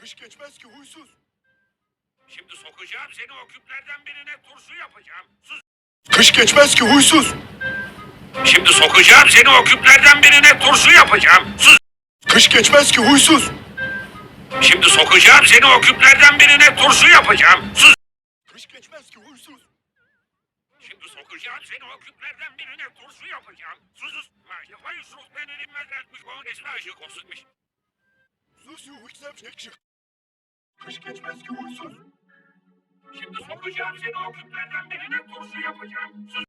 Kış geçmez ki huysuz. Şimdi sokacağım seni o küplerden birine turşu yapacağım. Sus. Kış geçmez ki huysuz. Şimdi sokacağım seni o küplerden birine turşu yapacağım. Sus. Kış geçmez ki huysuz. Şimdi sokacağım seni o küplerden birine turşu yapacağım. Sus. Kış geçmez ki huysuz. Şimdi sokacağım seni o küplerden birine turşu yapacağım. Sus. Vay sus beni dinmezlermiş. O nesine aşık olsunmuş. Sus yüksem çekşik. Kış geçmez ki huysuz. Şimdi sokacağım seni o küplerden birine turşu yapacağım. Sus.